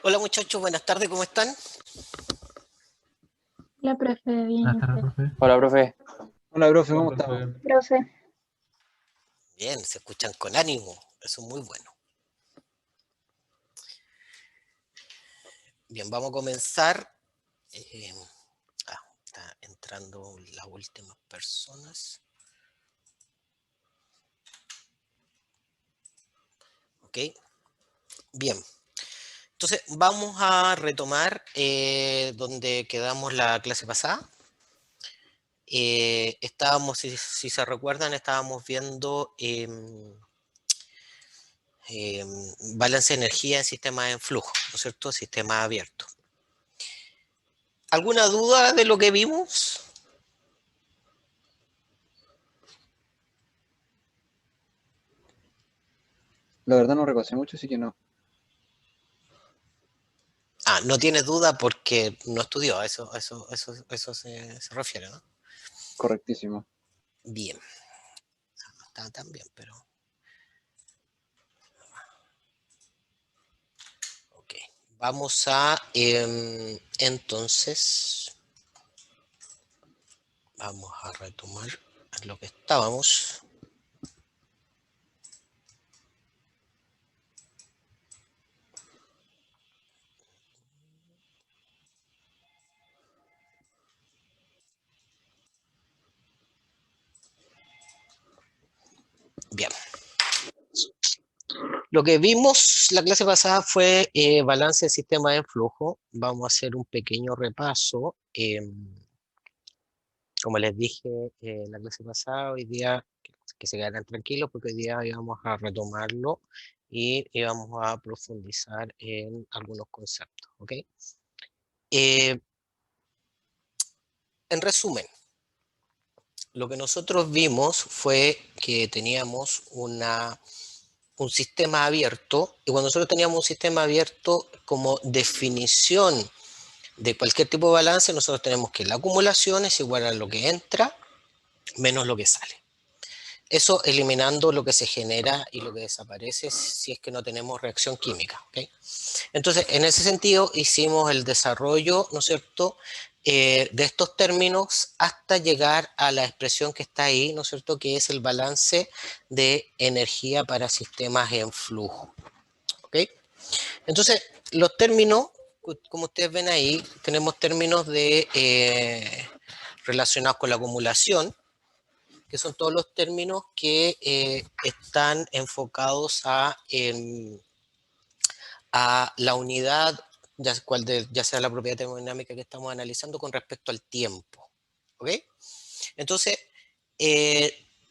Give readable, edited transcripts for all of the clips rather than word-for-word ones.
Hola muchachos, buenas tardes, ¿cómo están? La profe, bien, ¿y Buenas tardes, usted? profe. Hola, profe. Hola, profe, Hola, ¿cómo estamos? profe. Profe, Bien, se escuchan con ánimo, eso es muy bueno. Bien, vamos a comenzar. Eh, Está entrando las últimas personas. Ok, bien. Entonces, vamos a retomar donde quedamos la clase pasada. Estábamos, si se recuerdan, estábamos viendo balance de energía en sistemas en flujo, ¿no es cierto? Sistemas abiertos. ¿Alguna duda de lo que vimos? La verdad no repasé mucho, así que no. Ah, no tiene duda porque no estudió, eso se refiere, ¿no? Correctísimo. Bien, no está tan bien, pero... Ok, vamos a... entonces, vamos a retomar lo que estábamos. Bien, lo que vimos la clase pasada fue balance de sistema en flujo. Vamos a hacer un pequeño repaso. Como les dije la clase pasada, hoy día que se quedaran tranquilos porque hoy día íbamos a retomarlo y íbamos a profundizar en algunos conceptos, ¿ok? Eh, en resumen, lo que nosotros vimos fue que teníamos un sistema abierto y cuando nosotros teníamos un sistema abierto como definición de cualquier tipo de balance, nosotros tenemos que la acumulación es igual a lo que entra menos lo que sale. Eso eliminando lo que se genera y lo que desaparece si es que no tenemos reacción química. ¿Okay? Entonces, en ese sentido, hicimos el desarrollo, ¿no es cierto?, de estos términos hasta llegar a la expresión que está ahí, ¿no es cierto?, que es el balance de energía para sistemas en flujo. ¿Ok? Entonces, los términos, como ustedes ven ahí, tenemos términos relacionados con la acumulación, que son todos los términos que están enfocados a la unidad, ya sea la propiedad termodinámica que estamos analizando con respecto al tiempo. ¿Ok? Entonces,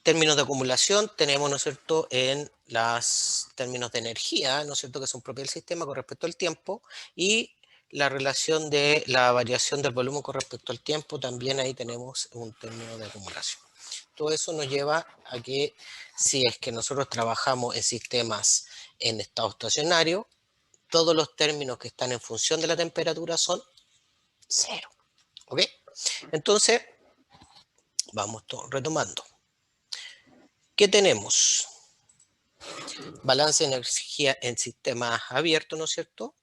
términos de acumulación tenemos, ¿no es cierto?, en los términos de energía, ¿no es cierto?, que son propios del sistema con respecto al tiempo, y la relación de la variación del volumen con respecto al tiempo, también ahí tenemos un término de acumulación. Todo eso nos lleva a que si es que nosotros trabajamos en sistemas en estado estacionario, todos los términos que están en función de la temperatura son cero. ¿Ok? Entonces, vamos retomando. ¿Qué tenemos? Balance de energía en sistemas abiertos, ¿no es cierto?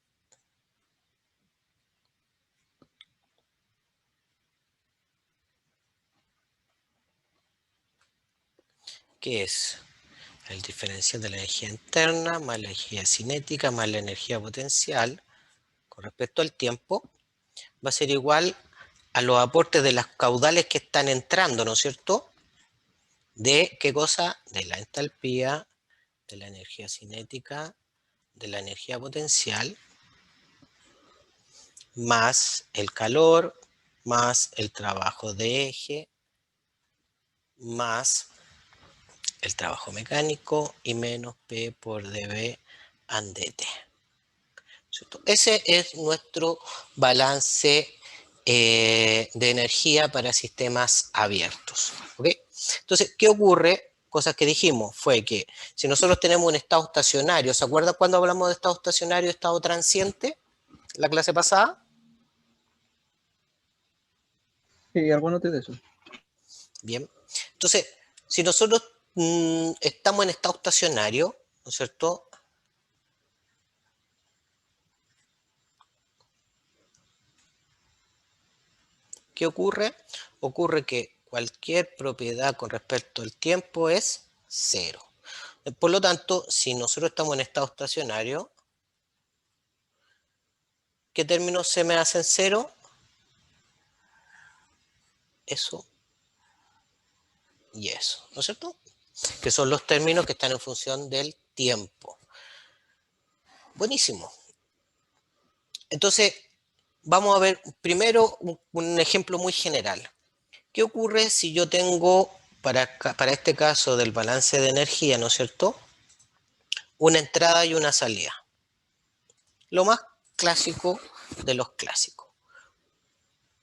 ¿Qué es? El diferencial de la energía interna más la energía cinética más la energía potencial con respecto al tiempo va a ser igual a los aportes de las caudales que están entrando, ¿no es cierto? ¿De qué cosa? De la entalpía, de la energía cinética, de la energía potencial, más el calor, más el trabajo de eje, más el trabajo mecánico y menos P por dB and dt. ¿Cierto? Ese es nuestro balance de energía para sistemas abiertos. ¿Okay? Entonces, ¿qué ocurre? Cosas que dijimos fue que si nosotros tenemos un estado estacionario, ¿se acuerdan cuando hablamos de estado estacionario y estado transiente? La clase pasada. Sí, algo noté de eso. Bien. Entonces, si nosotros estamos en estado estacionario, ¿no es cierto? ¿qué ocurre? Ocurre que cualquier propiedad con respecto al tiempo es 0. Por lo tanto, si nosotros estamos en estado estacionario, ¿qué términos se me hacen 0? Eso y eso, ¿no es cierto? Que son los términos que están en función del tiempo. Buenísimo. Entonces, vamos a ver primero un ejemplo muy general. ¿Qué ocurre si yo tengo, para este caso del balance de energía, ¿no es cierto?, una entrada y una salida? Lo más clásico de los clásicos.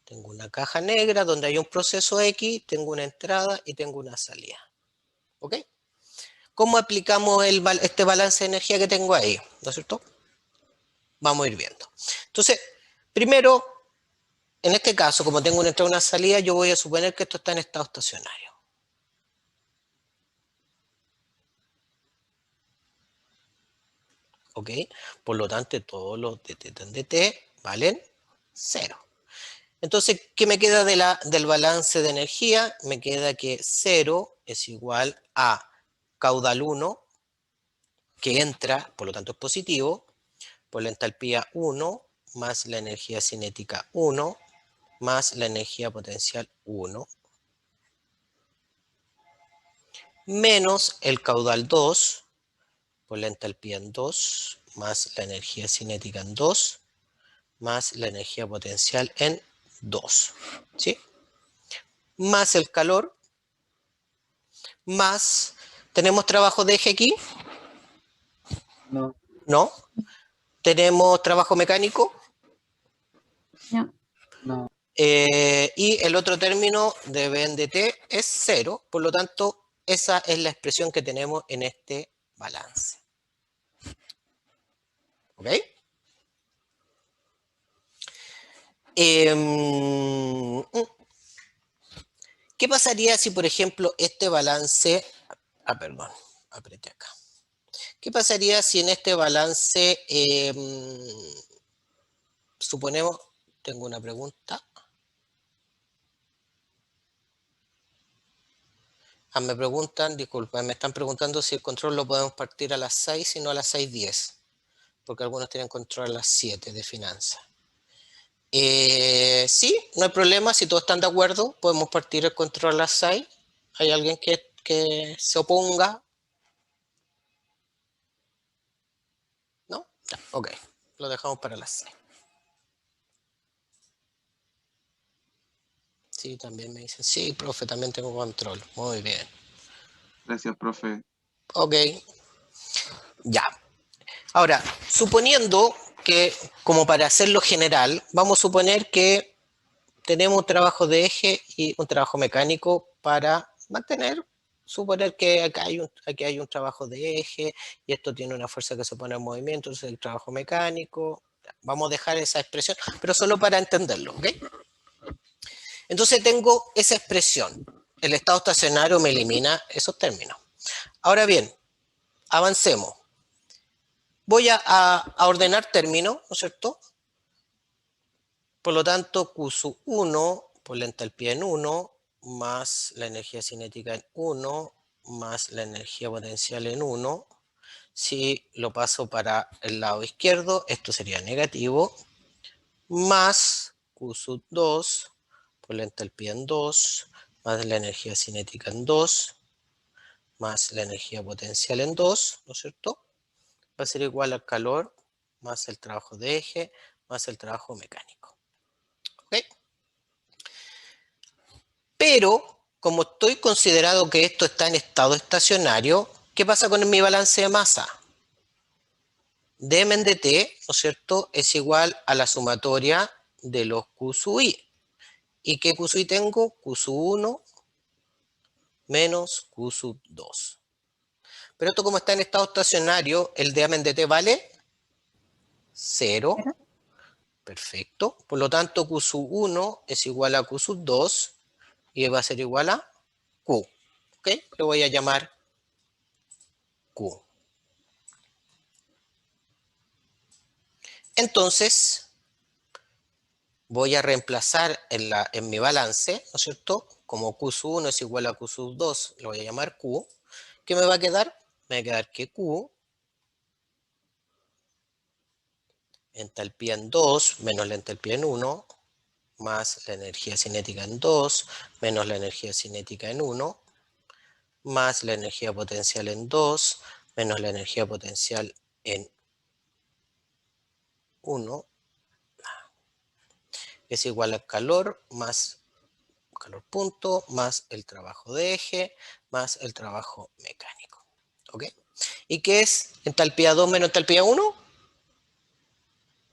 Tengo una caja negra donde hay un proceso X, tengo una entrada y tengo una salida. ¿Ok? ¿Cómo aplicamos este balance de energía que tengo ahí? ¿No es cierto? Vamos a ir viendo. Entonces, primero, en este caso, como tengo una entrada y una salida, yo voy a suponer que esto está en estado estacionario. ¿Ok? Por lo tanto, todos los dt tan dt valen 0. Entonces, ¿qué me queda del balance de energía? Me queda que 0 es igual a caudal 1, que entra, por lo tanto es positivo, por la entalpía 1, más la energía cinética 1, más la energía potencial 1, menos el caudal 2, por la entalpía en 2, más la energía cinética en 2, más la energía potencial en 2, ¿sí? Más el calor, más, ¿tenemos trabajo de eje aquí? No. No. ¿Tenemos trabajo mecánico? No. No. Y el otro término de B en dt es 0, por lo tanto, esa es la expresión que tenemos en este balance. ¿Ok? ¿Qué pasaría si, por ejemplo, este balance... perdón, apreté acá. ¿Qué pasaría si en este balance, suponemos, tengo una pregunta. Me preguntan, disculpen, me están preguntando si el control lo podemos partir a las 6 y no a las 6:10, porque algunos tienen control a las 7 de finanzas. Sí, no hay problema, si todos están de acuerdo, podemos partir el control a las 6. ¿Hay alguien que se oponga? ¿No? Ya, ok, lo dejamos para las 6. Sí, también me dicen, sí, profe, también tengo control. Muy bien. Gracias, profe. Ok, ya. Ahora, suponiendo que, como para hacerlo general, vamos a suponer que tenemos un trabajo de eje y un trabajo mecánico para mantener, suponer que aquí hay un trabajo de eje y esto tiene una fuerza que se pone en movimiento, entonces el trabajo mecánico. Vamos a dejar esa expresión, pero solo para entenderlo, ¿ok? Entonces tengo esa expresión. El estado estacionario me elimina esos términos. Ahora bien, avancemos. Voy a ordenar términos, ¿no es cierto? Por lo tanto, Q sub 1 por la entalpía en 1, más la energía cinética en 1, más la energía potencial en 1. Si lo paso para el lado izquierdo, esto sería negativo, más Q sub 2 por la entalpía en 2, más la energía cinética en 2, más la energía potencial en 2, ¿no es cierto? Va a ser igual al calor, más el trabajo de eje, más el trabajo mecánico. ¿Ok? Pero, como estoy considerado que esto está en estado estacionario, ¿qué pasa con mi balance de masa? dm en dt, ¿no es cierto?, es igual a la sumatoria de los Q sub i. ¿Y qué Q sub i tengo? Q sub 1 menos Q sub 2. Pero esto, como está en estado estacionario, el dm en dt vale 0. Perfecto. Por lo tanto, Q sub 1 es igual a Q sub 2 y va a ser igual a Q. ¿Ok? Lo voy a llamar Q. Entonces, voy a reemplazar en mi balance, ¿no es cierto? Como Q sub 1 es igual a Q sub 2, lo voy a llamar Q. ¿Qué me va a quedar? Me va a quedar que Q, entalpía en 2 menos la entalpía en 1, más la energía cinética en 2, menos la energía cinética en 1, más la energía potencial en 2, menos la energía potencial en 1, es igual al calor más calor punto, más el trabajo de eje, más el trabajo mecánico. ¿Ok? ¿Y qué es entalpía 2 menos entalpía 1?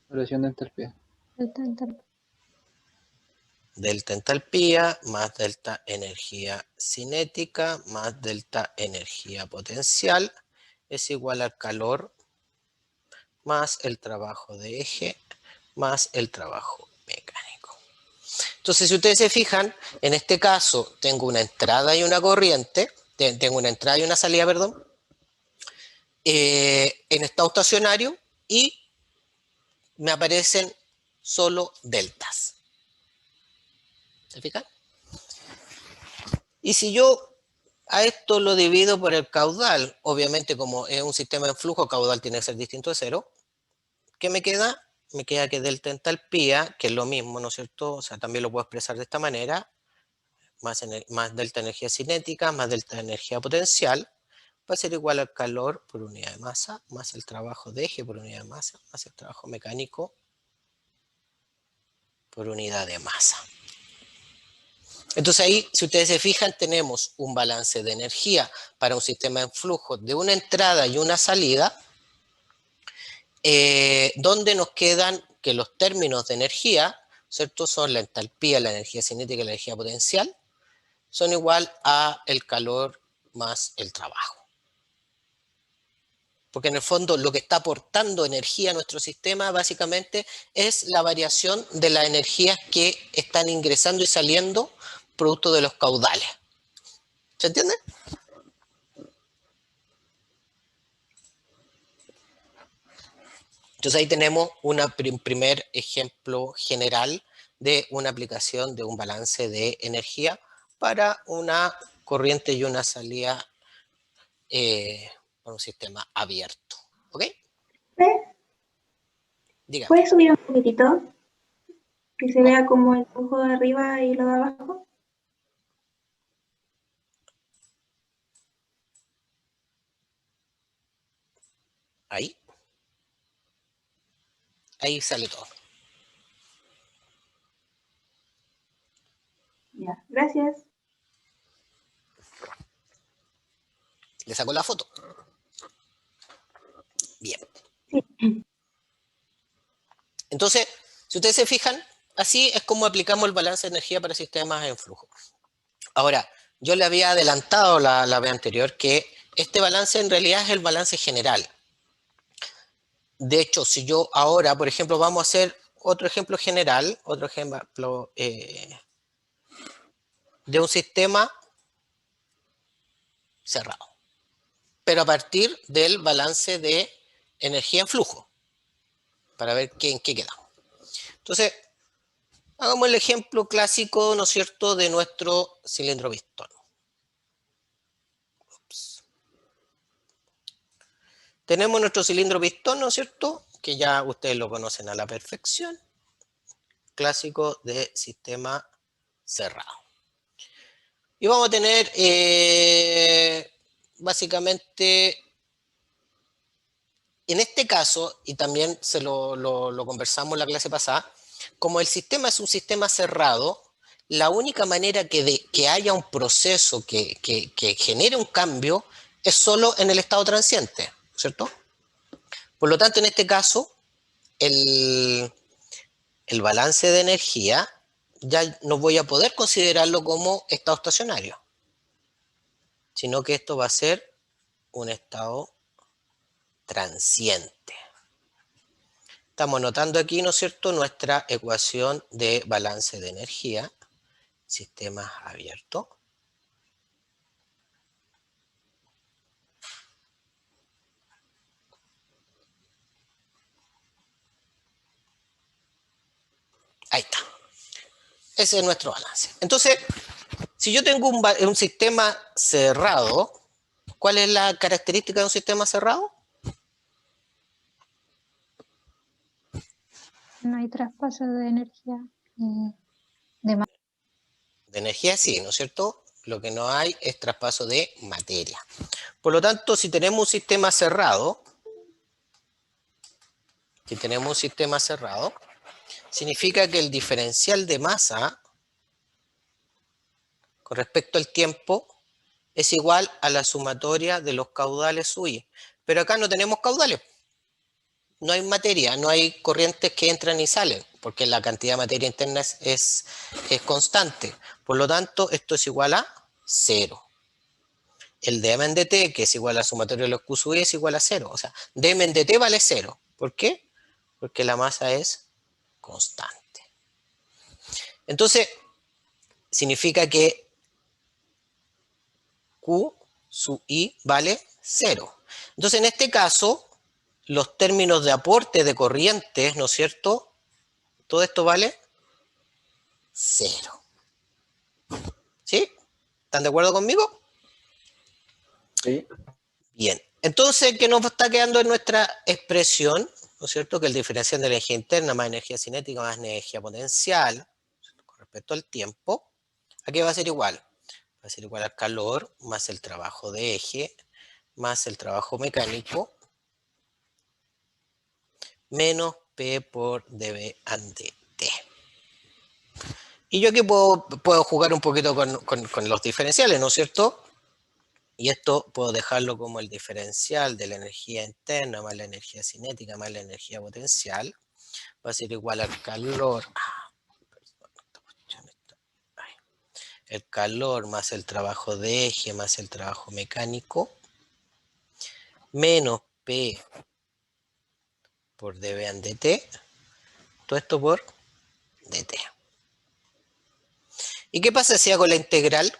Relación de entalpía. Delta entalpía más delta energía cinética más delta energía potencial es igual al calor más el trabajo de eje más el trabajo mecánico. Entonces, si ustedes se fijan, en este caso tengo una entrada y una corriente, tengo una entrada y una salida, perdón, en estado estacionario y me aparecen solo deltas. ¿Se fijan? Y si yo a esto lo divido por el caudal, obviamente como es un sistema en flujo, caudal tiene que ser distinto de cero, ¿qué me queda? Me queda que delta entalpía, que es lo mismo, ¿no es cierto? O sea, también lo puedo expresar de esta manera, más delta energía cinética, más delta energía potencial, va a ser igual al calor por unidad de masa, más el trabajo de eje por unidad de masa, más el trabajo mecánico por unidad de masa. Entonces ahí, si ustedes se fijan, tenemos un balance de energía para un sistema en flujo de una entrada y una salida, donde nos quedan que los términos de energía, ¿cierto? Son la entalpía, la energía cinética y la energía potencial, son igual a el calor más el trabajo. Porque en el fondo lo que está aportando energía a nuestro sistema básicamente es la variación de las energías que están ingresando y saliendo producto de los caudales. ¿Se entiende? Entonces ahí tenemos un primer ejemplo general de una aplicación de un balance de energía para una corriente y una salida para un sistema abierto. ¿Ok? Dígame. ¿Puedes subir un poquitito? Que se Oh, vea como el ojo de arriba y lo de abajo. ahí. Ahí sale todo. Ya, gracias. ¿Le saco la foto? Bien. Sí. Entonces, si ustedes se fijan, así es como aplicamos el balance de energía para sistemas en flujo. Ahora, yo le había adelantado la vez anterior que este balance en realidad es el balance general. De hecho, si yo ahora, por ejemplo, vamos a hacer otro ejemplo general, otro ejemplo de un sistema cerrado, pero a partir del balance de energía en flujo, para ver en qué quedamos. Entonces, hagamos el ejemplo clásico, ¿no es cierto?, de nuestro cilindro pistón. Tenemos nuestro cilindro pistón, ¿no es cierto?, que ya ustedes lo conocen a la perfección, clásico de sistema cerrado. Y vamos a tener básicamente, en este caso, y también se lo conversamos en la clase pasada, como el sistema es un sistema cerrado, la única manera que haya un proceso que genere un cambio es solo en el estado transiente, ¿cierto? Por lo tanto, en este caso, el balance de energía ya no voy a poder considerarlo como estado estacionario, sino que esto va a ser un estado transiente. Estamos notando aquí, ¿no es cierto?, nuestra ecuación de balance de energía, sistemas abiertos. Ahí está. Ese es nuestro balance. Entonces, si yo tengo un sistema cerrado, ¿cuál es la característica de un sistema cerrado? No hay traspaso de energía. De energía sí, ¿no es cierto? Lo que no hay es traspaso de materia. Por lo tanto, si tenemos un sistema cerrado, significa que el diferencial de masa con respecto al tiempo es igual a la sumatoria de los caudales UI. Pero acá no tenemos caudales. No hay materia, no hay corrientes que entran y salen, porque la cantidad de materia interna es constante. Por lo tanto, esto es igual a 0. El dm en dt, que es igual a la sumatoria de los q sub i, es igual a 0. O sea, dm en dt vale 0. ¿Por qué? Porque la masa es constante. Entonces, significa que q sub i vale 0. Entonces, en este caso, los términos de aporte de corrientes, ¿no es cierto? Todo esto vale 0. ¿Sí? ¿Están de acuerdo conmigo? Sí. Bien. Entonces, ¿qué nos está quedando en nuestra expresión? ¿No es cierto? Que el diferencial de la energía interna más energía cinética más energía potencial, con respecto al tiempo, ¿a qué va a ser igual? Va a ser igual al calor más el trabajo de eje más el trabajo mecánico menos P por dB ante T. Y yo aquí puedo jugar un poquito con los diferenciales, ¿no es cierto? Y esto puedo dejarlo como el diferencial de la energía interna más la energía cinética más la energía potencial. Va a ser igual al calor. El calor más el trabajo de eje más el trabajo mecánico menos P por dB en dt. Todo esto por dt. ¿Y qué pasa si hago la integral?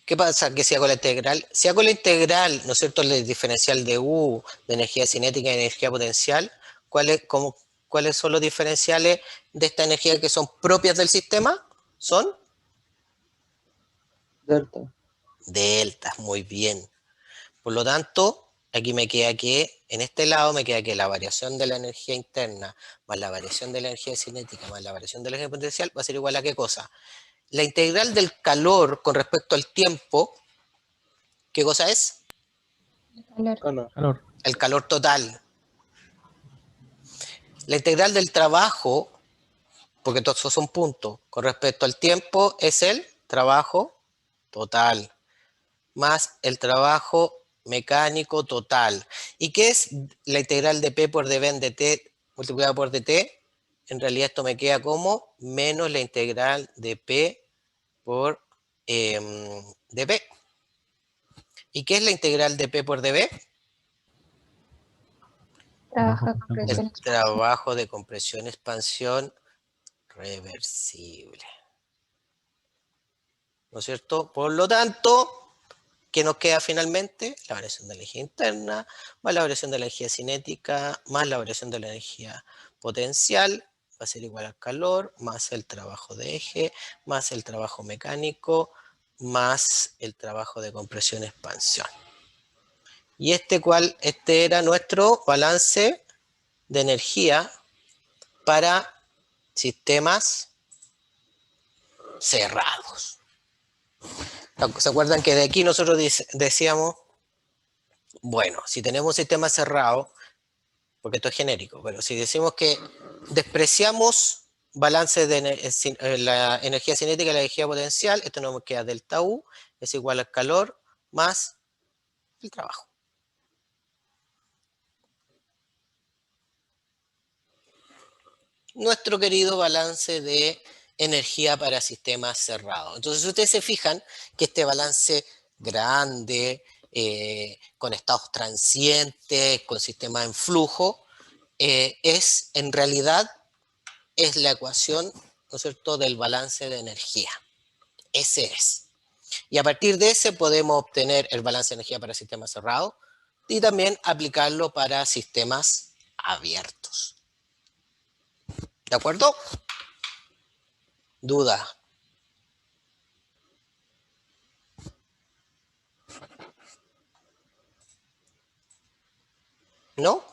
¿Qué pasa que si hago la integral? Si hago la integral, ¿no es cierto?, el diferencial de U, de energía cinética y energía potencial, ¿cuáles son los diferenciales de esta energía que son propias del sistema? Son Delta. deltas, muy bien. Por lo tanto, aquí me queda que, en este lado me queda que la variación de la energía interna más la variación de la energía cinética más la variación de la energía potencial va a ser igual a ¿qué cosa? La integral del calor con respecto al tiempo, ¿qué cosa es? Calor. El calor total. La integral del trabajo, porque todos esos son puntos, con respecto al tiempo es el trabajo total, más el trabajo mecánico total. ¿Y qué es la integral de P por dV en dt multiplicado por dt? En realidad esto me queda como menos la integral de P por dP. ¿Y qué es la integral de P por dV? El trabajo de compresión-expansión reversible. ¿No es cierto? Por lo tanto, ¿qué nos queda finalmente? La variación de la energía interna, más la variación de la energía cinética, más la variación de la energía potencial, va a ser igual al calor, más el trabajo de eje, más el trabajo mecánico, más el trabajo de compresión-expansión. Y este era nuestro balance de energía para sistemas cerrados. ¿Se acuerdan que de aquí nosotros decíamos, bueno, si tenemos un sistema cerrado, porque esto es genérico, pero si decimos que despreciamos balance de la energía cinética y la energía potencial, esto nos queda delta U, es igual al calor más el trabajo. Nuestro querido balance de energía para sistemas cerrados. Entonces, ustedes se fijan que este balance grande, con estados transientes, con sistemas en flujo, en realidad es la ecuación, ¿no es cierto?, del balance de energía. Ese es. Y a partir de ese podemos obtener el balance de energía para sistemas cerrados, y también aplicarlo para sistemas abiertos. ¿De acuerdo? ¿Duda? ¿No?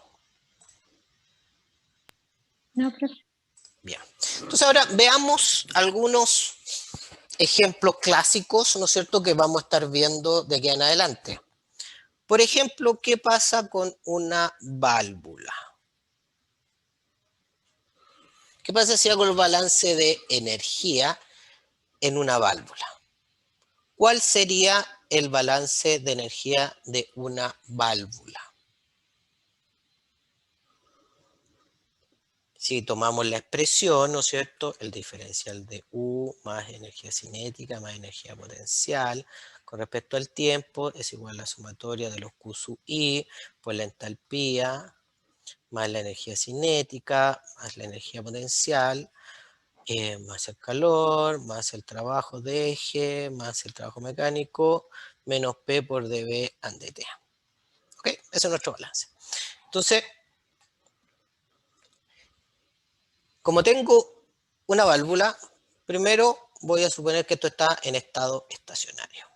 No, profe. Bien. Entonces ahora veamos algunos ejemplos clásicos, ¿no es cierto?, que vamos a estar viendo de aquí en adelante. Por ejemplo, ¿qué pasa con una válvula? ¿Qué pasa si hago el balance de energía en una válvula? ¿Cuál sería el balance de energía de una válvula? Si tomamos la expresión, ¿no es cierto?, el diferencial de U más energía cinética más energía potencial con respecto al tiempo es igual a la sumatoria de los Q sub I por la entalpía más la energía cinética más la energía potencial más el calor, más el trabajo de eje, más el trabajo mecánico, menos P por dB and dt. ¿Ok? Ese es nuestro balance. Entonces, como tengo una válvula, primero voy a suponer que esto está en estado estacionario.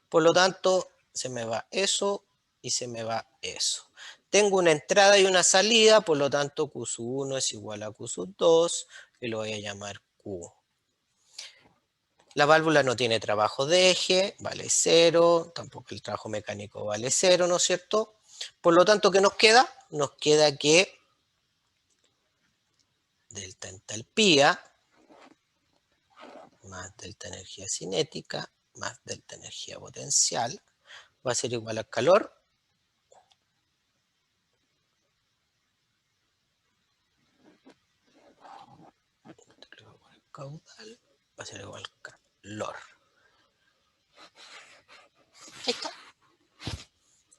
Por lo tanto, se me va eso y se me va eso. Tengo una entrada y una salida, por lo tanto Q sub 1 es igual a Q sub 2 y lo voy a llamar Q. La válvula no tiene trabajo de eje, vale 0, tampoco el trabajo mecánico vale 0, ¿no es cierto? Por lo tanto, ¿qué nos queda? Nos queda que delta entalpía más delta energía cinética más delta energía potencial va a ser igual al calor caudal va a ser igual al calor. Ahí está.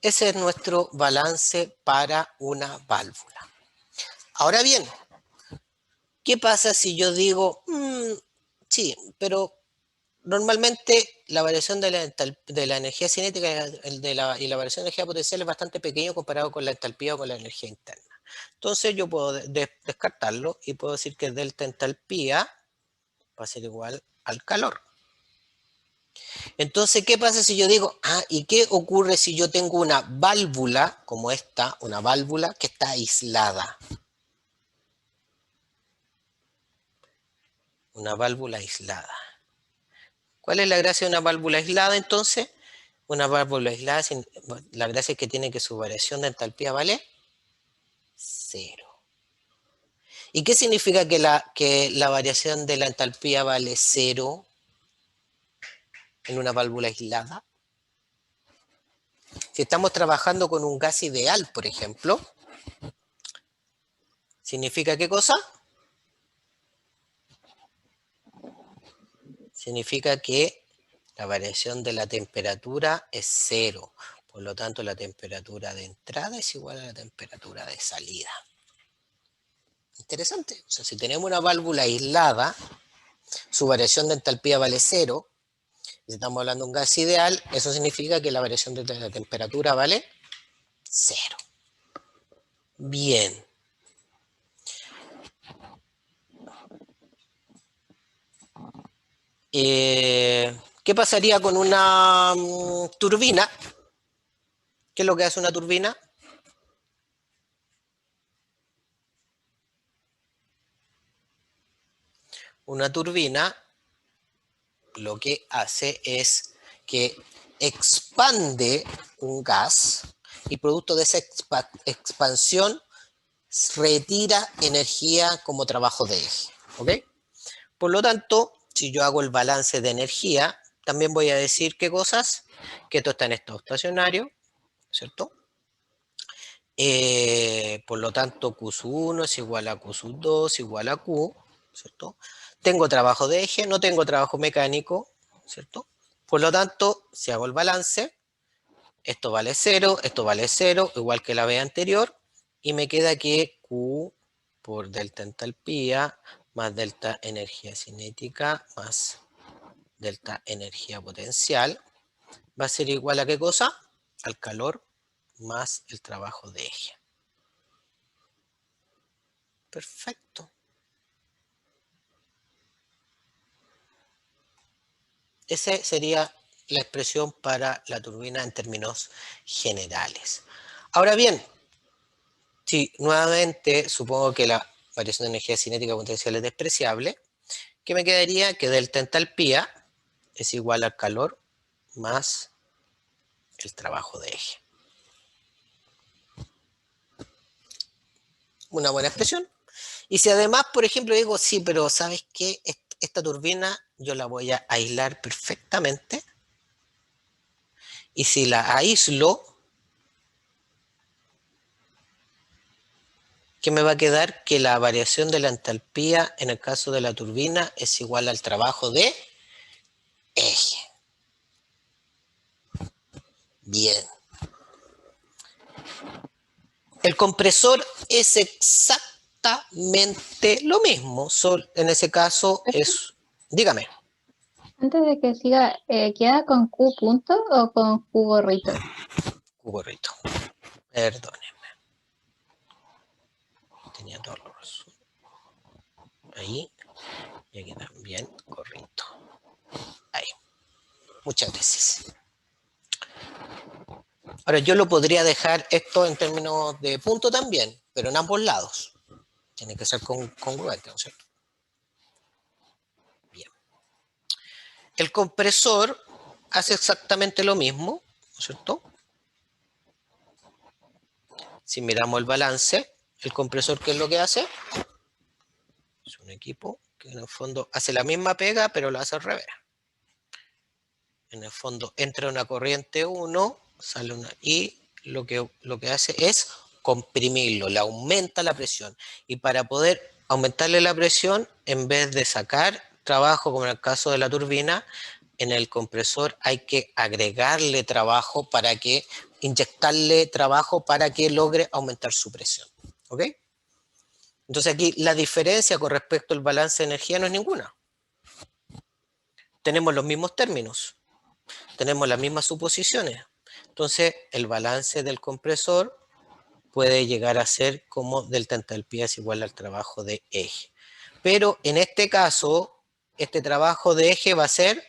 Ese es nuestro balance para una válvula. Ahora bien, ¿qué pasa si yo digo, sí, pero normalmente la variación de la energía cinética y la variación de energía potencial es bastante pequeño comparado con la entalpía o con la energía interna? Entonces yo puedo descartarlo y puedo decir que delta entalpía va a ser igual al calor. Entonces, ¿qué pasa si yo digo, ¿y qué ocurre si yo tengo una válvula como esta, una válvula que está aislada? Una válvula aislada. ¿Cuál es la gracia de una válvula aislada entonces? Una válvula aislada, la gracia es que tiene que su variación de entalpía vale 0. ¿Y qué significa que la variación de la entalpía vale 0 en una válvula aislada? Si estamos trabajando con un gas ideal, por ejemplo, ¿significa qué cosa? Significa que la variación de la temperatura es 0. Por lo tanto, la temperatura de entrada es igual a la temperatura de salida. Interesante. O sea, si tenemos una válvula aislada, su variación de entalpía vale 0. Si estamos hablando de un gas ideal, eso significa que la variación de la temperatura vale 0. Bien. ¿Qué pasaría con una turbina? ¿Qué es lo que hace una turbina? Una turbina lo que hace es que expande un gas y producto de esa expansión retira energía como trabajo de eje. ¿Ok? Por lo tanto, si yo hago el balance de energía, también voy a decir qué cosas, que esto está en estado estacionario, ¿cierto? Por lo tanto, Q sub 1 es igual a Q sub 2 igual a Q, ¿cierto? Tengo trabajo de eje, no tengo trabajo mecánico, ¿cierto? Por lo tanto, si hago el balance, esto vale 0, igual que la vez anterior, y me queda que Q por delta entalpía más delta energía cinética más delta energía potencial va a ser igual a ¿qué cosa? al calor más el trabajo de eje. Perfecto. Esa sería la expresión para la turbina en términos generales. Ahora bien, si nuevamente supongo que la variación de energía cinética potencial es despreciable, ¿qué me quedaría? Que delta entalpía es igual al calor más el trabajo de eje. Una buena expresión. Y si además, por ejemplo, digo, sí, pero ¿sabes qué? Esta turbina yo la voy a aislar perfectamente. Y si la aíslo, ¿qué me va a quedar? Que la variación de la entalpía en el caso de la turbina es igual al trabajo de eje. Bien. El compresor es exactamente lo mismo. En ese caso es... Dígame. Antes de que siga, ¿queda con Q punto o con Q gorrito? Q gorrito. Perdónenme. Tenía toda la razón. Ahí. Y aquí también gorrito. Ahí. Muchas veces. Ahora, yo lo podría dejar esto en términos de punto también, pero en ambos lados. Tiene que ser congruente, ¿no es cierto? Bien. El compresor hace exactamente lo mismo, ¿no es cierto? Si miramos el balance, el compresor, ¿qué es lo que hace? Es un equipo que en el fondo hace la misma pega, pero lo hace al revés. En el fondo entra una corriente 1, sale una, y lo que hace es comprimirlo, le aumenta la presión. Y para poder aumentarle la presión, en vez de sacar trabajo, como en el caso de la turbina, en el compresor hay que agregarle trabajo para que, inyectarle trabajo para que logre aumentar su presión. ¿Ok? Entonces aquí la diferencia con respecto al balance de energía no es ninguna. Tenemos los mismos términos. Tenemos las mismas suposiciones. Entonces, el balance del compresor puede llegar a ser como delta entalpía es igual al trabajo de eje. Pero en este caso, este trabajo de eje va a ser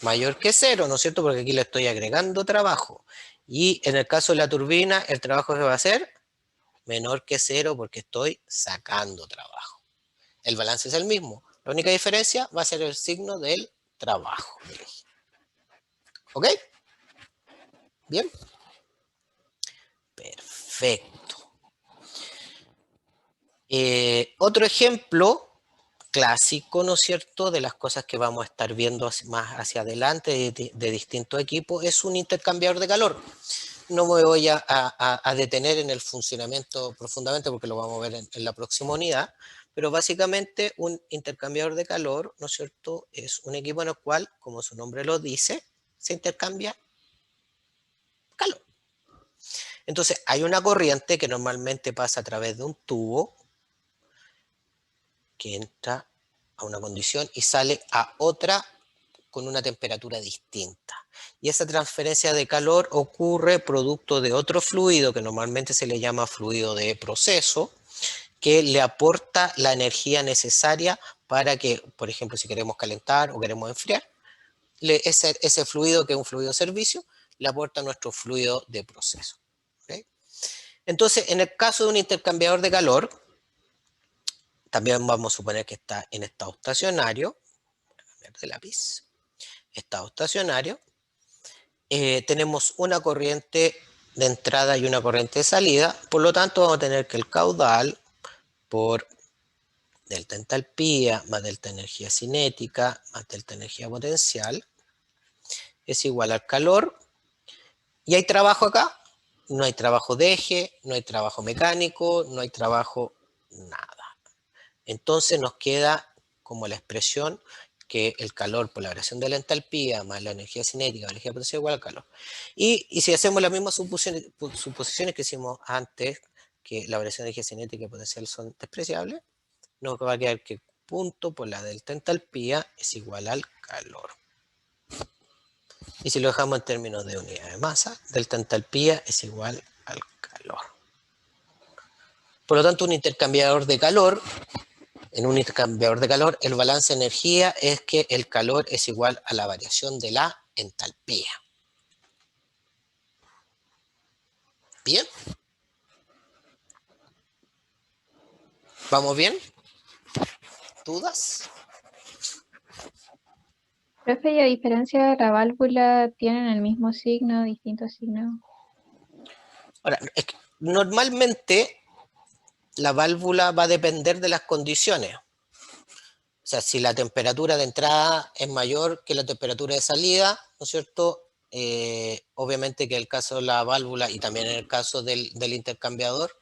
mayor que cero, ¿no es cierto? Porque aquí le estoy agregando trabajo. Y en el caso de la turbina, el trabajo que va a ser menor que cero porque estoy sacando trabajo. El balance es el mismo. La única diferencia va a ser el signo del trabajo. ¿Ok? Bien. Perfecto. Otro ejemplo clásico, ¿no es cierto?, de las cosas que vamos a estar viendo más hacia adelante de distintos equipos, es un intercambiador de calor. No me voy a detener en el funcionamiento profundamente porque lo vamos a ver en la próxima unidad, pero básicamente un intercambiador de calor, ¿no es cierto?, es un equipo en el cual, como su nombre lo dice, se intercambia calor. Entonces, hay una corriente que normalmente pasa a través de un tubo que entra a una condición y sale a otra con una temperatura distinta. Y esa transferencia de calor ocurre producto de otro fluido que normalmente se le llama fluido de proceso, que le aporta la energía necesaria para que, por ejemplo, si queremos calentar o queremos enfriar, ese fluido, que es un fluido de servicio, le aporta nuestro fluido de proceso. ¿Okay? Entonces, en el caso de un intercambiador de calor, también vamos a suponer que está en estado estacionario. Voy a cambiar de lápiz. Estado estacionario. Tenemos una corriente de entrada y una corriente de salida. Por lo tanto, vamos a tener que el caudal por delta entalpía más delta energía cinética más delta energía potencial es igual al calor. ¿Y hay trabajo acá? No hay trabajo de eje, no hay trabajo mecánico, no hay trabajo nada. Entonces nos queda como la expresión que el calor por la variación de la entalpía más la energía cinética, la energía potencial igual al calor. Y si hacemos las mismas suposiciones que hicimos antes, que la variación de energía cinética y potencial son despreciables, nos va a quedar que punto por la delta entalpía es igual al calor. Y si lo dejamos en términos de unidad de masa, delta entalpía es igual al calor. Por lo tanto, un intercambiador de calor, en un intercambiador de calor, el balance de energía es que el calor es igual a la variación de la entalpía. ¿Bien? ¿Vamos bien? ¿Dudas? Profe, y a diferencia de la válvula, ¿tienen el mismo signo, distintos signos? Ahora, es que normalmente la válvula va a depender de las condiciones. O sea, si la temperatura de entrada es mayor que la temperatura de salida, ¿no es cierto? Obviamente que en el caso de la válvula y también en el caso del intercambiador,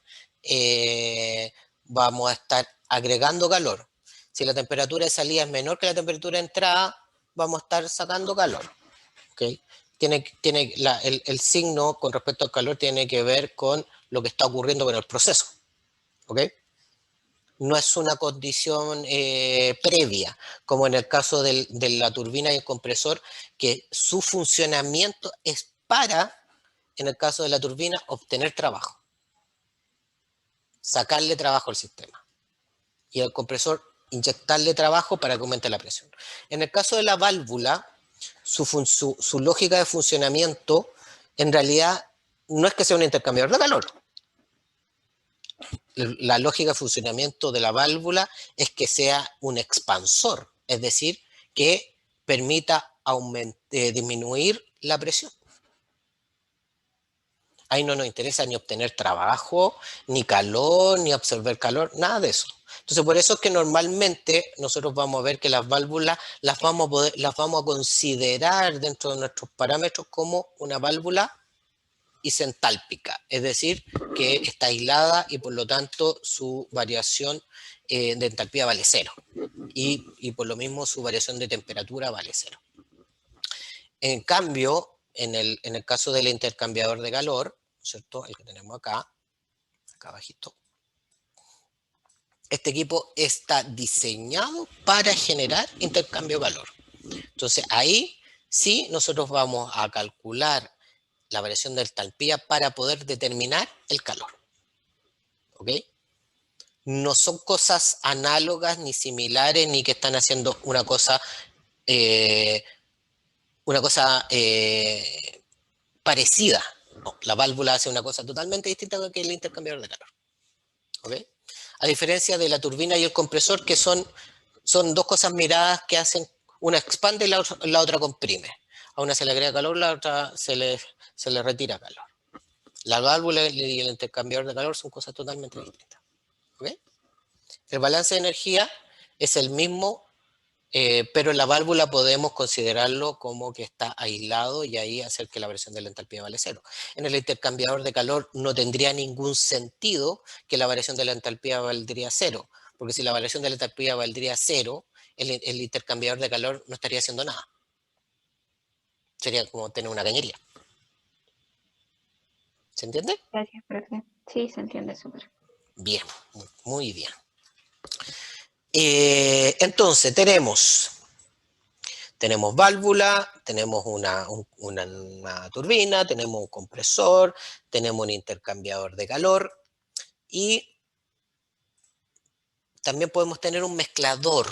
vamos a estar agregando calor. Si la temperatura de salida es menor que la temperatura de entrada, vamos a estar sacando calor. ¿Okay? El signo con respecto al calor tiene que ver con lo que está ocurriendo con el proceso. ¿Ok? No es una condición previa, como en el caso de la turbina y el compresor, que su funcionamiento es para, en el caso de la turbina, obtener trabajo. Sacarle trabajo al sistema. Y al compresor, inyectarle trabajo para que aumente la presión. En el caso de la válvula, su lógica de funcionamiento, en realidad, no es que sea un intercambiador de calor. La lógica de funcionamiento de la válvula es que sea un expansor, es decir, que permita disminuir la presión. Ahí no nos interesa ni obtener trabajo, ni calor, ni absorber calor, nada de eso. Entonces, por eso es que normalmente nosotros vamos a ver que las válvulas las vamos a considerar dentro de nuestros parámetros como una válvula isentálpica, es decir, que está aislada y por lo tanto su variación de entalpía vale cero y por lo mismo su variación de temperatura vale cero. En cambio, en el caso del intercambiador de calor, ¿cierto? El que tenemos acá abajito, este equipo está diseñado para generar intercambio de calor. Entonces ahí sí nosotros vamos a calcular la variación de entalpía para poder determinar el calor. ¿Ok? No son cosas análogas ni similares ni que están haciendo una cosa parecida. No, la válvula hace una cosa totalmente distinta que el intercambiador de calor. ¿Ok? A diferencia de la turbina y el compresor, que son dos cosas miradas que hacen, una expande y la otra comprime. A una se le agrega calor, la otra se le retira calor. La válvula y el intercambiador de calor son cosas totalmente distintas. ¿Okay? El balance de energía es el mismo, pero en la válvula podemos considerarlo como que está aislado y ahí hacer que la variación de la entalpía vale cero. En el intercambiador de calor no tendría ningún sentido que la variación de la entalpía valdría cero, porque si la variación de la entalpía valdría cero, el intercambiador de calor no estaría haciendo nada. Sería como tener una cañería. ¿Se entiende? Gracias, profe. Sí, se entiende súper. Bien, muy bien. Entonces, tenemos válvula, tenemos una turbina, tenemos un compresor, tenemos un intercambiador de calor y también podemos tener un mezclador.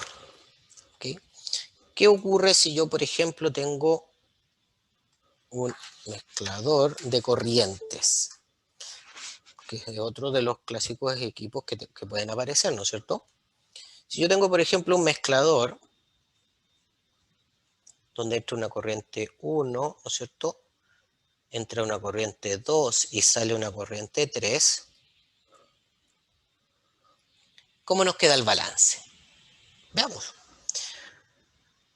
¿Okay? ¿Qué ocurre si yo, por ejemplo, tengo un mezclador de corrientes? Que es otro de los clásicos equipos que pueden aparecer, ¿no es cierto? Si yo tengo, por ejemplo, un mezclador donde entra una corriente 1, ¿no es cierto? Entra una corriente 2 y sale una corriente 3. ¿Cómo nos queda el balance? Veamos.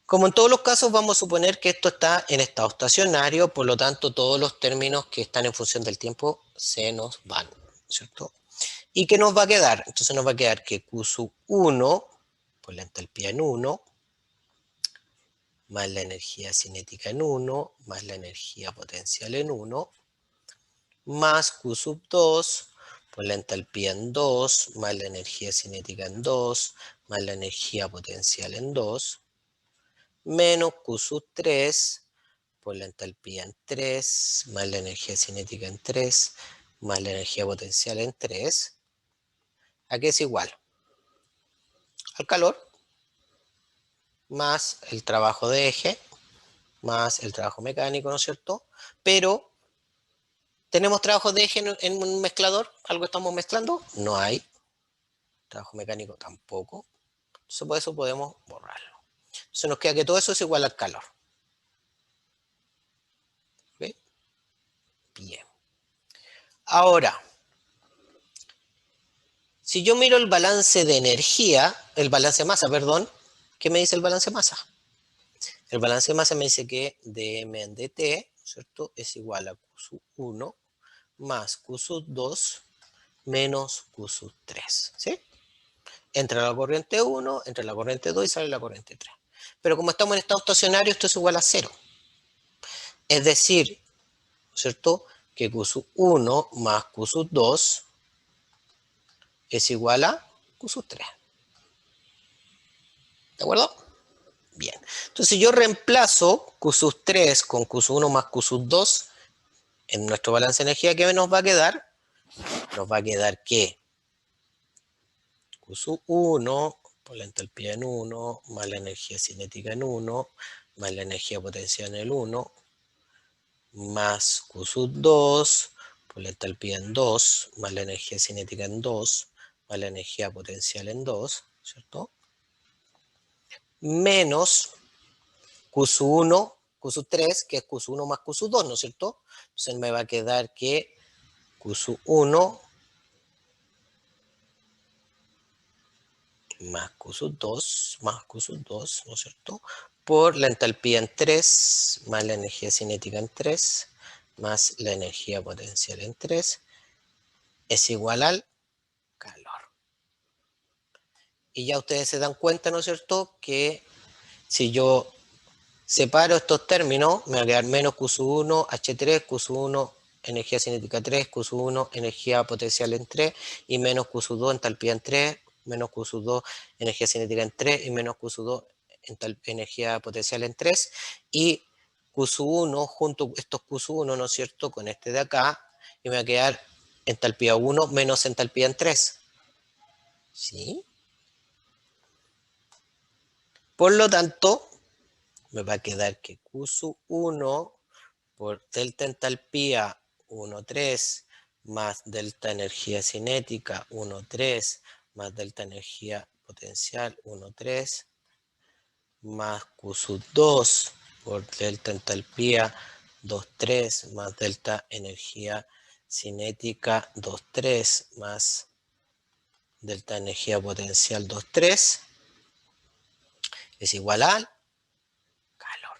Como en todos los casos, vamos a suponer que esto está en estado estacionario, por lo tanto, todos los términos que están en función del tiempo se nos van, ¿cierto? ¿Y qué nos va a quedar? Entonces nos va a quedar que Q sub 1, pues la entalpía en 1, más la energía cinética en 1, más la energía potencial en 1, más Q sub 2, pues la entalpía en 2, más la energía cinética en 2, más la energía potencial en 2, menos Q sub 3, por la entalpía en 3, más la energía cinética en 3, más la energía potencial en 3. ¿A qué es igual? Al calor, más el trabajo de eje, más el trabajo mecánico, ¿no es cierto? Pero, ¿tenemos trabajo de eje en un mezclador? ¿Algo estamos mezclando? No hay. Trabajo mecánico tampoco. Entonces, por eso podemos borrarlo. Entonces nos queda que todo eso es igual al calor. ¿Ok? Bien. Ahora, si yo miro el balance de energía, el balance de masa, perdón, ¿qué me dice el balance de masa? El balance de masa me dice que dm en dt, ¿cierto? Es igual a Q sub 1 más Q sub 2 menos Q sub 3, ¿sí? Entra la corriente 1, entra la corriente 2 y sale la corriente 3. Pero como estamos en estado estacionario, esto es igual a 0. Es decir, ¿cierto? Que Q sub 1 más Q sub 2 es igual a Q sub 3. ¿De acuerdo? Bien. Entonces, si yo reemplazo Q sub 3 con Q sub 1 más Q sub 2 en nuestro balance de energía, ¿qué nos va a quedar? Nos va a quedar que Q sub 1 por la entalpía en 1 más la energía cinética en 1 más la energía potencial en el 1 más Q sub 2 por la entalpía en 2 más la energía cinética en 2 más la energía potencial en 2, ¿cierto? Menos Q sub 1, Q sub 3, que es Q sub 1 más Q sub 2, ¿no es cierto? Entonces me va a quedar que Q sub 1 más Q sub 2, ¿no es cierto? Por la entalpía en 3, más la energía cinética en 3, más la energía potencial en 3, es igual al calor. Y ya ustedes se dan cuenta, ¿no es cierto?, que si yo separo estos términos, me va a quedar menos Q sub 1, H3, Q sub 1, energía cinética 3, Q sub 1, energía potencial en 3, y menos Q sub 2, entalpía en 3, menos Q sub 2, energía cinética en 3, y menos Q sub 2, energía potencial en 3, y Q sub 1, junto estos Q sub 1, ¿no es cierto?, con este de acá, y me va a quedar entalpía 1 menos entalpía en 3. ¿Sí? Por lo tanto, me va a quedar que Q sub 1 por delta entalpía 1,3 más delta energía cinética 1,3 más delta energía potencial 1,3 más Q sub 2 por delta entalpía 2,3 más delta energía cinética 2,3 más delta energía potencial 2,3 es igual al calor.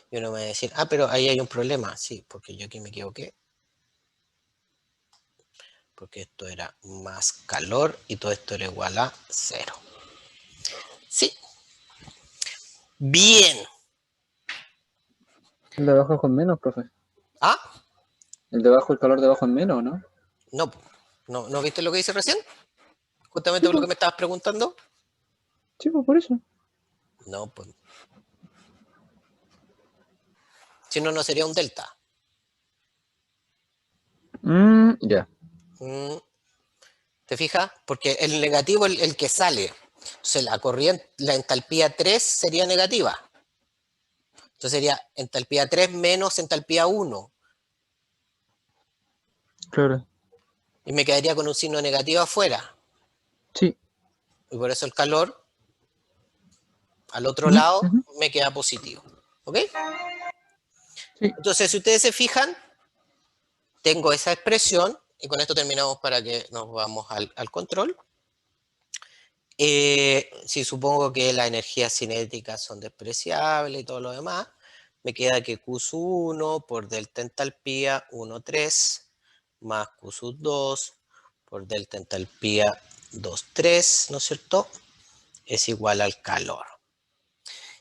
Y uno me va a decir, ah, pero ahí hay un problema. Sí, porque yo aquí me equivoqué. Porque esto era más calor y todo esto era igual a 0. Sí. Bien. El de abajo es con menos, profe. ¿Ah? El de abajo, el calor de abajo es menos, ¿no? ¿No viste lo que hice recién? Justamente Sí, por lo que pues. me estabas preguntando. Sí, pues por eso. No, pues. Si no, no sería un delta. Ya. ¿Te fijas? Porque el negativo es el que sale. Entonces la corriente, la entalpía 3 sería negativa. Entonces sería entalpía 3 menos entalpía 1. Claro. Y me quedaría con un signo negativo afuera. Sí. Y por eso el calor al otro lado me queda positivo. ¿Ok? Sí. Entonces, si ustedes se fijan, tengo esa expresión, y con esto terminamos para que nos vamos al control. Si supongo que las energías cinéticas son despreciables y todo lo demás, me queda que Q sub 1 por delta entalpía 1,3 más Q sub 2 por delta entalpía 2,3, ¿no es cierto?, es igual al calor.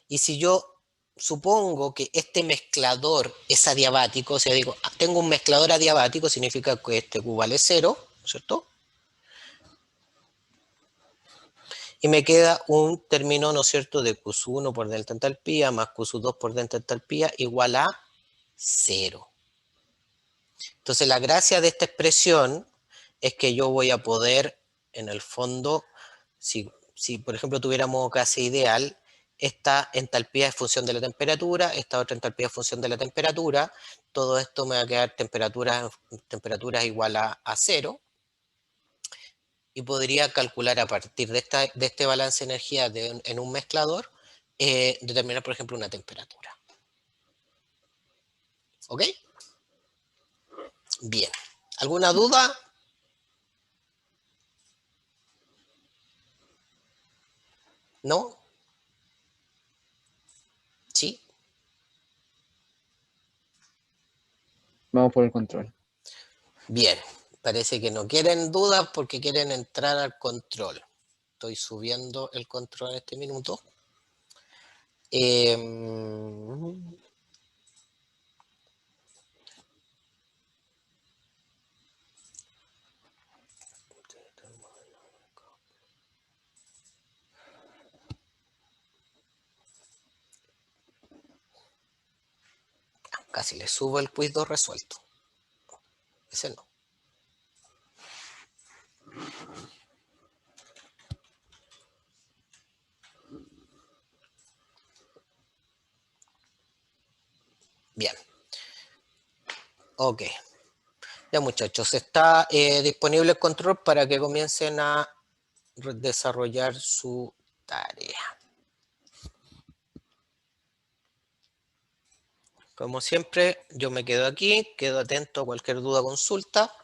Y si yo supongo que este mezclador es adiabático, o sea, digo, tengo un mezclador adiabático, significa que este Q vale 0, ¿no es cierto? y me queda un término, ¿no es cierto?, de Q1 por delta entalpía más Q2 por delta entalpía igual a 0. Entonces, la gracia de esta expresión es que yo voy a poder, en el fondo, si por ejemplo tuviéramos casi ideal, esta entalpía es función de la temperatura, esta otra entalpía es función de la temperatura, todo esto me va a quedar temperaturas igual a 0, y podría calcular a partir de este balance de energía en un mezclador, determinar, por ejemplo, una temperatura. ¿Ok? Bien. ¿Alguna duda? ¿No? ¿Sí? Vamos por el control. Bien. Parece que no quieren dudas porque quieren entrar al control. Estoy subiendo el control en este minuto. Casi le subo el quiz 2 resuelto. Ese no. Bien. Ok. Ya, muchachos, está disponible el control para que comiencen a desarrollar su tarea. Como siempre, yo me quedo aquí, quedo atento a cualquier duda o consulta.